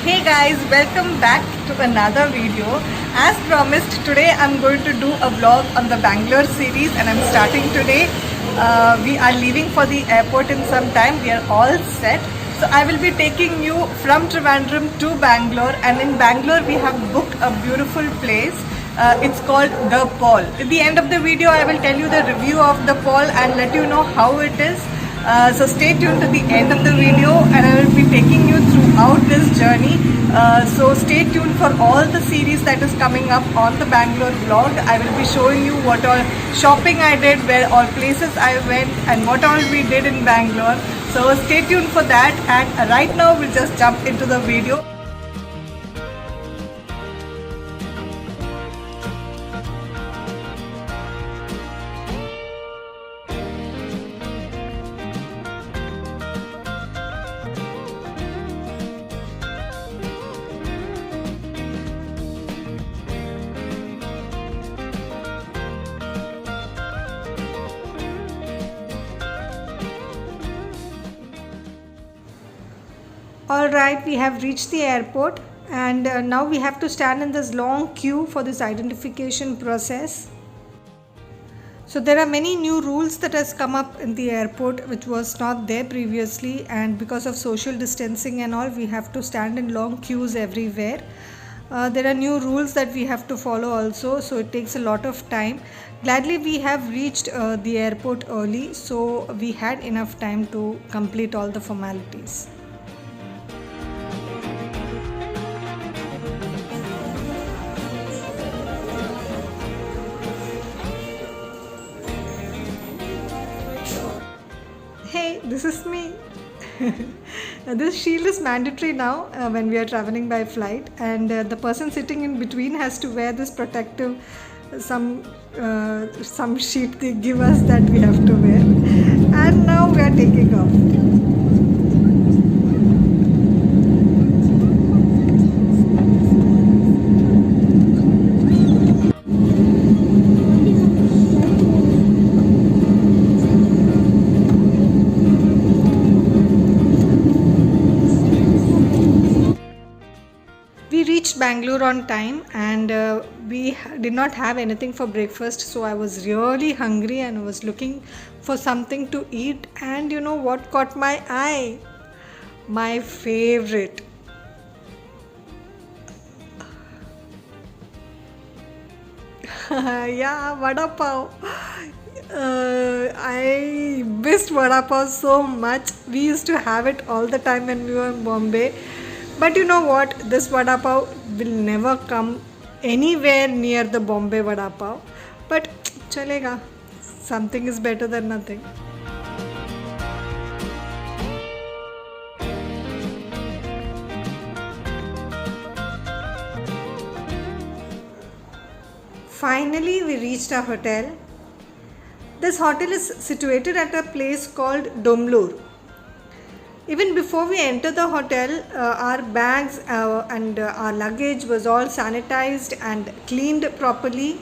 Hey guys, welcome back to another video. As promised, today I'm going to do a vlog on the Bangalore series and I'm starting today. We are leaving for the airport in some time. We are all set. So I will be taking you from Trivandrum to Bangalore, and in Bangalore we have booked a beautiful place. It's called The Paul. At the end of the video I will tell you the review of The Paul and let you know how it is. So stay tuned to the end of the video and I will be taking you throughout this journey. So stay tuned for all the series that is coming up on the Bangalore vlog. I will be showing you what all shopping I did, where all places I went and what all we did in Bangalore. So stay tuned for that, and right now we'll just jump into the video. Alright, we have reached the airport and now we have to stand in this long queue for this identification process. So there are many new rules that has come up in the airport which was not there previously, and because of social distancing and all, we have to stand in long queues everywhere. There are new rules that we have to follow also, so it takes a lot of time. Gladly we have reached the airport early, so we had enough time to complete all the formalities. Hey, this is me. This shield is mandatory now when we are traveling by flight, and the person sitting in between has to wear this protective some sheet they give us that we have to wear. And now we are taking off. We reached Bangalore on time, and we did not have anything for breakfast, so I was really hungry and I was looking for something to eat. And you know what caught my eye? My favorite. Yeah, vada pav. I missed vada pav so much. We used to have it all the time when we were in Bombay. But you know what? This vada pav will never come anywhere near the Bombay vada pav. But chalega. Something is better than nothing. Finally, we reached our hotel. This hotel is situated at a place called Domlur. Even before we enter the hotel, our bags and our luggage was all sanitized and cleaned properly.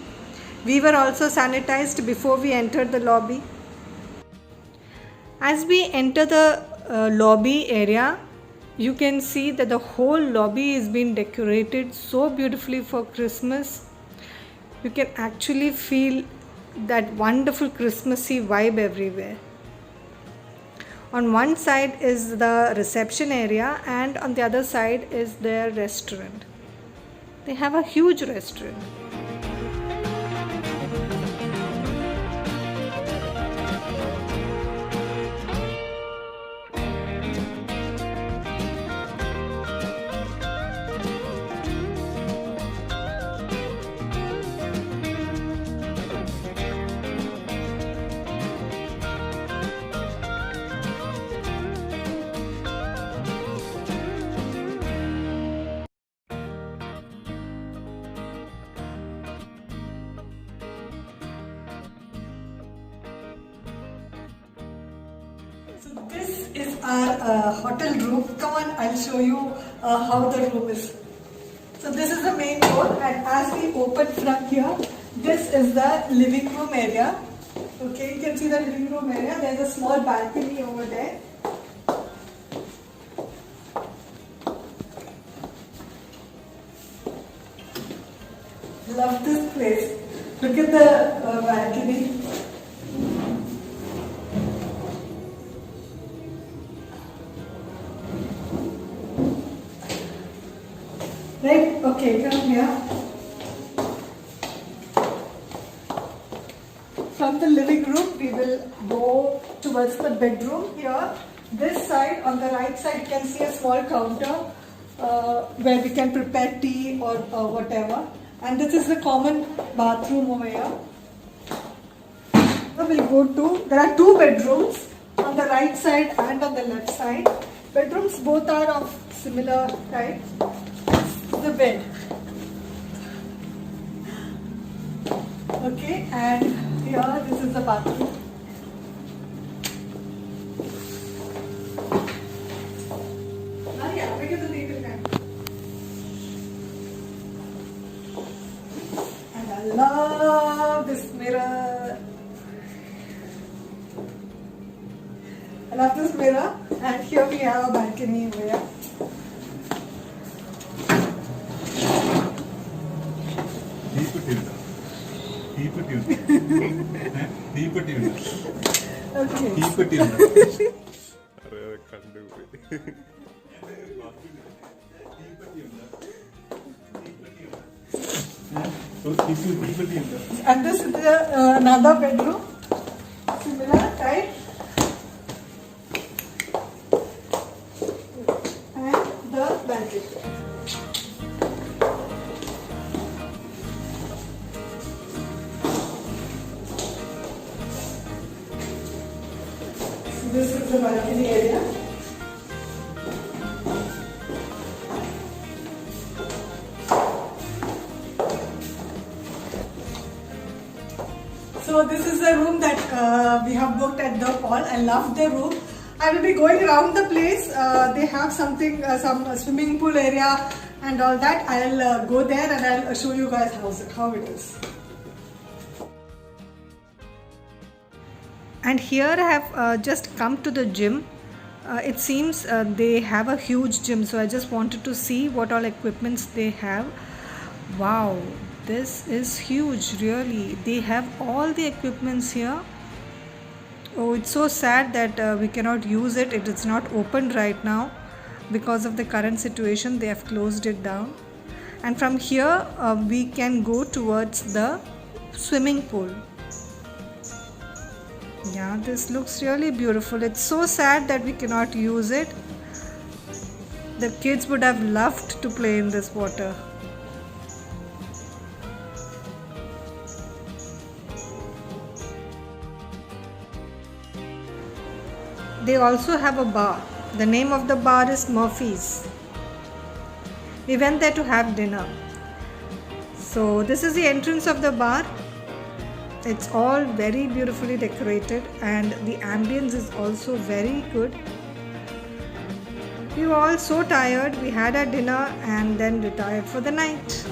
We were also sanitized before we entered the lobby. As we enter the lobby area, you can see that the whole lobby is being decorated so beautifully for Christmas. You can actually feel that wonderful Christmassy vibe everywhere. On one side is the reception area and on the other side is their restaurant. They have a huge restaurant. So this is our hotel room. Come on, I'll show you how the room is. So this is the main door, and as we open from here, this is the living room area. Okay, you can see the living room area. There's a small balcony over there. Love this place. Look at the balcony. Right, okay, come here. From the living room, we will go towards the bedroom here. This side, on the right side, you can see a small counter where we can prepare tea or whatever. And this is the common bathroom over here. So we'll go to, there are two bedrooms on the right side and on the left side. Bedrooms both are of similar type. The bed. Okay, and here this is the bathroom. And I love this mirror. I love this mirror, and here we have a balcony over here. And this is another bedroom, similar type, and the balcony. This is the balcony area. So this is the room that we have booked at the Paul. I love the room. I will be going around the place. They have something, some swimming pool area and all that. I'll go there and I'll show you guys how it is. And here I have just come to the gym. It seems they have a huge gym, so I just wanted to see what all equipments they have. Wow, this is huge, really. They have all the equipments here. Oh, it's so sad that we cannot use it. It is not open right now because of the current situation. They have closed it down. And from here we can go towards the swimming pool. Yeah, this looks really beautiful. It's so sad that we cannot use it. The kids would have loved to play in this water. They also have a bar. The name of the bar is Murphy's. We went there to have dinner. So this is the entrance of the bar. It's all very beautifully decorated and the ambience is also very good. We were all so tired. We had our dinner and then retired for the night.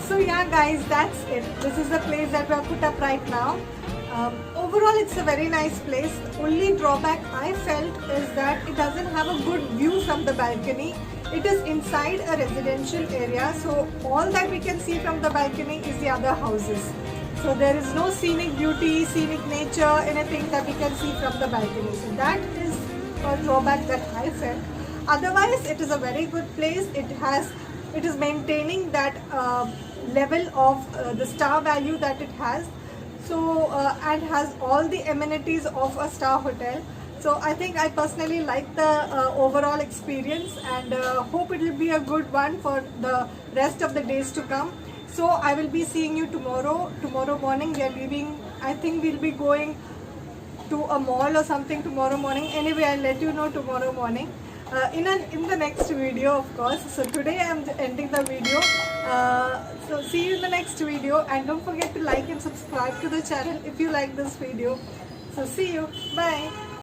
So yeah guys, that's it. This is the place that we have put up right now. Overall it's a very nice place. The only drawback I felt is that it doesn't have a good view from the balcony. It is inside a residential area, so all that we can see from the balcony is the other houses. So there is no scenic beauty, scenic nature, anything that we can see from the balcony. So that is a drawback that I felt. Otherwise, it is a very good place. It is maintaining that level of the star value that it has. So and has all the amenities of a star hotel. So I think I personally like the overall experience and hope it will be a good one for the rest of the days to come. So I will be seeing you tomorrow. Tomorrow morning we are leaving. I think we'll be going to a mall or something tomorrow morning. Anyway, I'll let you know tomorrow morning in the next video, of course. So today I am ending the video. So see you in the next video, and don't forget to like and subscribe to the channel if you like this video. So see you. Bye.